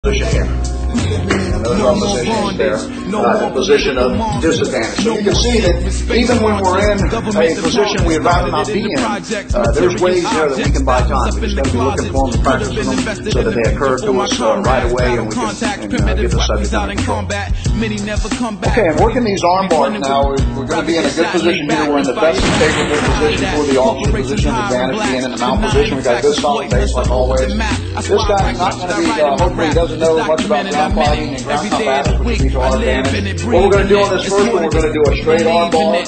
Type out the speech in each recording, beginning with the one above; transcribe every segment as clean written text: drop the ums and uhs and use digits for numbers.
position here. And those are positions there, a position of disadvantage. So you can see that even when we're in a position we'd rather not be in, there's ways there that we can buy time. We just got to be looking for them, practicing them, so that they occur to us right away, and we can get the subject under control. Okay, and working these arm bars now, we're going to be in a good position here. We're in the best and favorable position for the officer position of advantage, being in the mount position. We've got a good solid base like always. This guy's not going to be, hopefully he doesn't know much about ground fighting and ground combat, which will be to our advantage. What we're going to do on this first one, we're going to do a straight arm bar.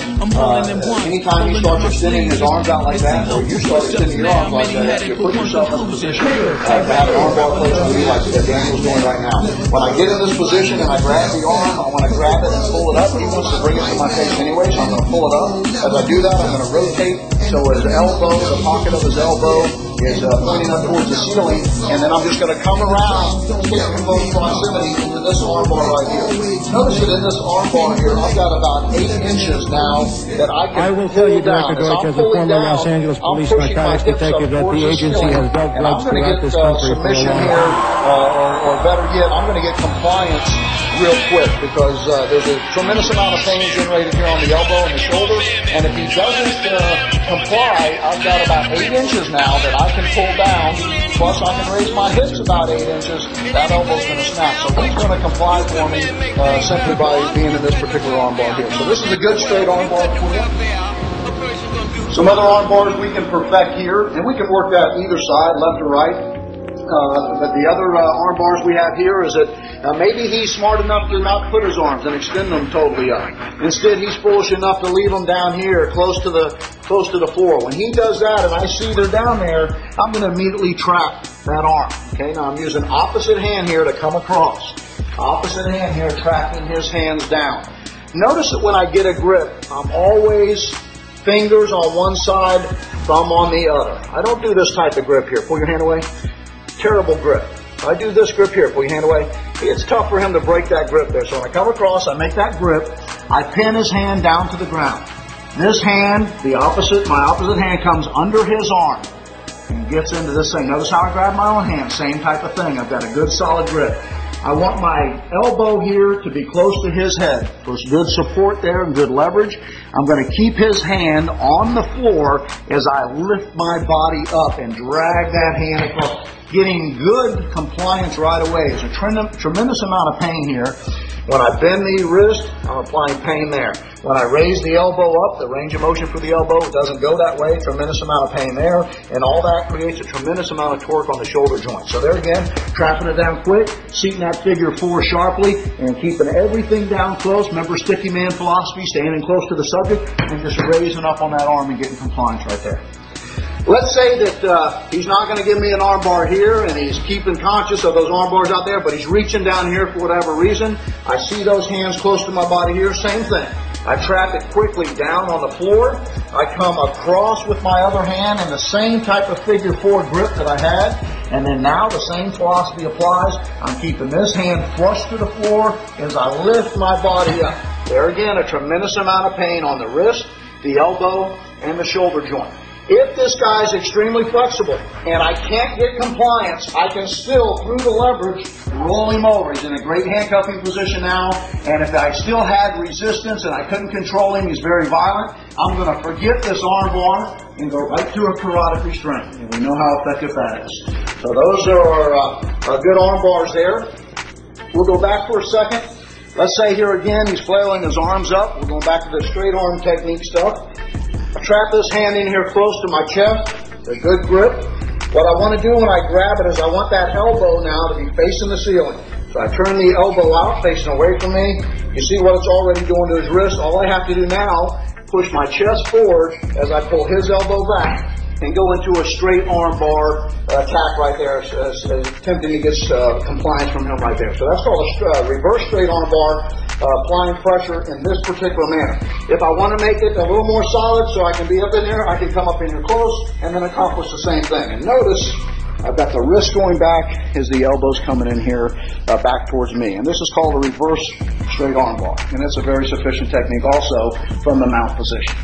Anytime he starts extending his arms out like that, or you start extending your arms like that, you put yourself in a position to have an arm bar place to be like Daniel's doing right now. When I get in this position and I grab the arm, I want to grab it and pull it up. He wants to bring it to my face anyway, so I'm going to pull it up. As I do that, I'm going to rotate so his elbow, the pocket of his elbow, is pointing up towards the ceiling, and then I'm just going to come around, get in close proximity into this arm bar right here. Notice that in this arm bar here, I've got about 8 inches now that I can will tell you, Dr. Deutsch, as a former Los Angeles police narcotics detective, that the agency has dealt drugs throughout this country for a long time. Or better yet, I'm going to get compliance real quick, because there's a tremendous amount of pain generated here on the elbow and the shoulder, and if he doesn't comply, I've got about 8 inches now that I can pull down, plus I can raise my hips about 8 inches. That elbow's going to snap. So he's going to comply for me simply by being in this particular arm bar here. So this is a good straight arm bar for you. Some other arm bars we can perfect here, and we can work that either side, left or right. But the other arm bars we have here is that maybe he's smart enough to not put his arms and extend them totally up. Instead, he's foolish enough to leave them down here close to the floor. When he does that and I see they're down there, I'm going to immediately trap that arm. Okay, now I'm using opposite hand here to come across. Opposite hand here, trapping his hands down. Notice that when I get a grip, I'm always fingers on one side, thumb on the other. I don't do this type of grip here. Pull your hand away. Terrible grip. I do this grip here. Pull your hand away. It's tough for him to break that grip there. So when I come across, I make that grip. I pin his hand down to the ground. This hand, my opposite hand comes under his arm and gets into this thing. Notice how I grab my own hand. Same type of thing. I've got a good solid grip. I want my elbow here to be close to his head. There's good support there and good leverage. I'm going to keep his hand on the floor as I lift my body up and drag that hand across. Getting good compliance right away. There's a tremendous amount of pain here. When I bend the wrist, I'm applying pain there. When I raise the elbow up, the range of motion for the elbow doesn't go that way. Tremendous amount of pain there. And all that creates a tremendous amount of torque on the shoulder joint. So there again, trapping it down quick, seating that figure 4 sharply, and keeping everything down close. Remember sticky man philosophy, standing close to the subject, and just raising up on that arm and getting compliance right there. Let's say that he's not going to give me an arm bar here, and he's keeping conscious of those arm bars out there, but he's reaching down here for whatever reason. I see those hands close to my body here, same thing. I trap it quickly down on the floor. I come across with my other hand in the same type of figure 4 grip that I had, and then now the same philosophy applies. I'm keeping this hand flush to the floor as I lift my body up. There again, a tremendous amount of pain on the wrist, the elbow, and the shoulder joint. If this guy's extremely flexible and I can't get compliance, I can still, through the leverage, roll him over. He's in a great handcuffing position now, and if I still had resistance and I couldn't control him, he's very violent, I'm going to forget this arm bar and go right to a carotid restraint. And we know how effective that is. So those are good arm bars there. We'll go back for a second. Let's say here again he's flailing his arms up. We're going back to the straight arm technique stuff. I trap this hand in here close to my chest, a good grip. What I want to do when I grab it is I want that elbow now to be facing the ceiling. So I turn the elbow out, facing away from me. You see what it's already doing to his wrist. All I have to do now, push my chest forward as I pull his elbow back and go into a straight arm bar attack right there, attempting to get compliance from him right there. So that's called a reverse straight arm bar. Applying pressure in this particular manner. If I want to make it a little more solid so I can be up in there, I can come up in here close and then accomplish the same thing. And notice I've got the wrist going back as the elbow's coming in here back towards me. And this is called a reverse straight arm bar. And it's a very sufficient technique also from the mount position.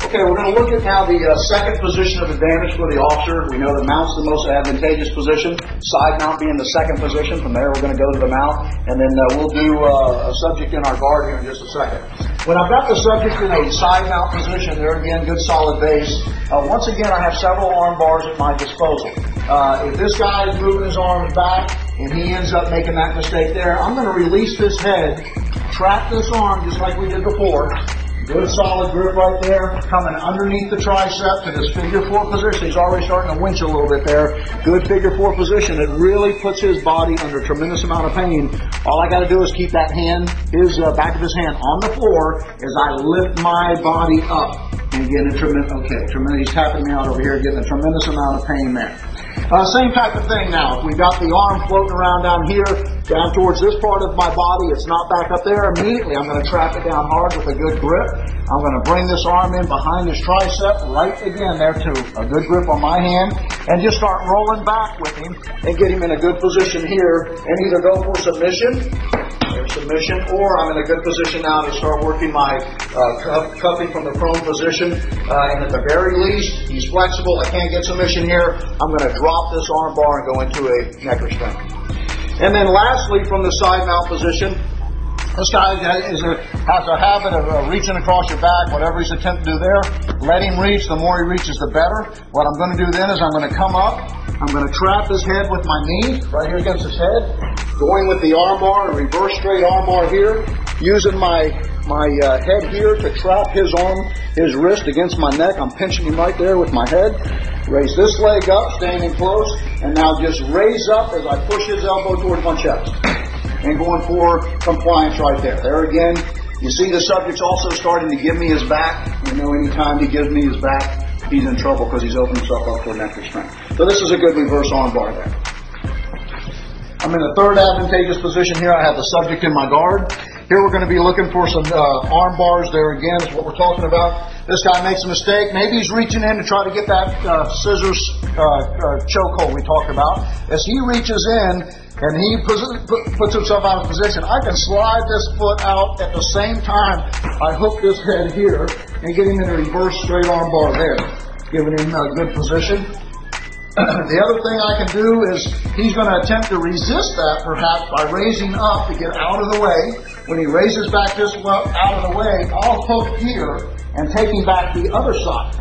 Okay, we're going to look at now the second position of advantage for the officer. We know the mount's the most advantageous position, side mount being the second position. From there, we're going to go to the mount, and then we'll do a subject in our guard here in just a second. When I've got the subject in a side mount position, there again, good solid base. Once again, I have several arm bars at my disposal. If this guy is moving his arms back and he ends up making that mistake there, I'm going to release this head, trap this arm just like we did before. Good solid grip right there, coming underneath the tricep to this figure four position. He's already starting to winch a little bit there. Good figure four position. It really puts his body under a tremendous amount of pain. All I got to do is keep that hand, his back of his hand on the floor as I lift my body up and get a tremendous, he's tapping me out over here, getting a tremendous amount of pain there. Same type of thing now. If we got the arm floating around down here, down towards this part of my body, it's not back up there. Immediately, I'm going to trap it down hard with a good grip. I'm going to bring this arm in behind this tricep, right again there too. A good grip on my hand, and just start rolling back with him and get him in a good position here, and either go for submission, or I'm in a good position now to start working my cuffing from the prone position. And at the very least, he's flexible. I can't get submission here. I'm going to drop this arm bar and go into a neck restraint. And then lastly, from the side mount position, this guy has a habit of reaching across your back, whatever he's attempting to do there. Let him reach. The more he reaches, the better. What I'm going to do then is I'm going to come up. I'm going to trap his head with my knee right here against his head. Going with the arm bar, reverse straight arm bar here. Using my head here to trap his arm, his wrist against my neck. I'm pinching him right there with my head. Raise this leg up, standing close. And now just raise up as I push his elbow towards my chest. And going for compliance right there. There again, you see the subject's also starting to give me his back. You know, anytime he gives me his back, he's in trouble because he's opened himself up for neck restraint. So this is a good reverse arm bar there. I'm in a third advantageous position here. I have the subject in my guard. Here we're going to be looking for some arm bars. There again is what we're talking about. This guy makes a mistake. Maybe he's reaching in to try to get that scissors chokehold we talked about. As he reaches in and he puts himself out of position, I can slide this foot out at the same time I hook this head here and get him in a reverse straight arm bar there, giving him a good position. The other thing I can do is he's going to attempt to resist that perhaps by raising up to get out of the way. When he raises back this out of the way, I'll hook here and take him back the other side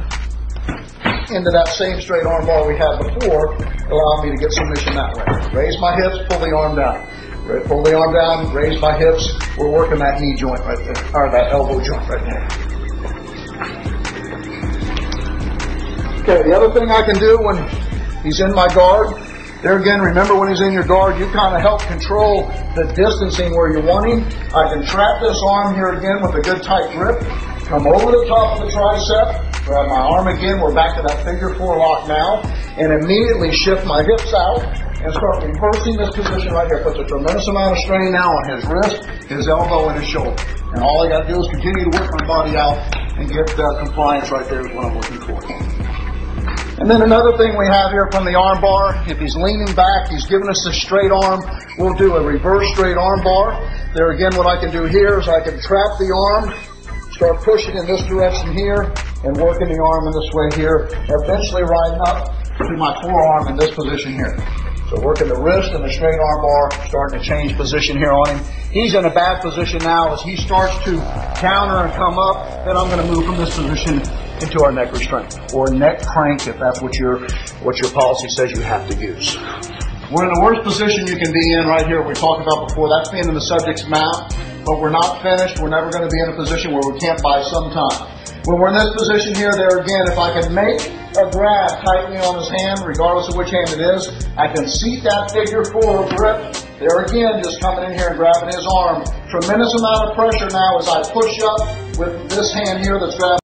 into that same straight arm bar we had before, allow me to get submission that way. Raise my hips, pull the arm down. Pull the arm down, raise my hips. We're working that knee joint right there, or that elbow joint right there. Okay, the other thing I can do when he's in my guard, there again, remember when he's in your guard, you kind of help control the distancing where you want him. I can trap this arm here again with a good tight grip, come over the top of the tricep, grab my arm again, we're back to that figure four lock now, and immediately shift my hips out and start reversing this position right here. Puts a tremendous amount of strain now on his wrist, his elbow, and his shoulder. And all I got to do is continue to work my body out and get compliance right there is what I'm looking for. And then another thing we have here from the arm bar, if he's leaning back, he's giving us a straight arm, we'll do a reverse straight arm bar. There again, what I can do here is I can trap the arm, start pushing in this direction here, and working the arm in this way here, eventually riding up to my forearm in this position here. So working the wrist and the straight arm bar, starting to change position here on him. He's in a bad position now. As he starts to counter and come up, then I'm going to move from this position into our neck restraint, or neck crank if that's what your policy says you have to use. We're in the worst position you can be in right here we talked about before. That's being in the subject's mount, but we're not finished. We're never going to be in a position where we can't buy some time. When we're in this position here, there again, if I can make a grab tightly on his hand, regardless of which hand it is, I can seat that figure four grip. There again, just coming in here and grabbing his arm. Tremendous amount of pressure now as I push up with this hand here that's grabbing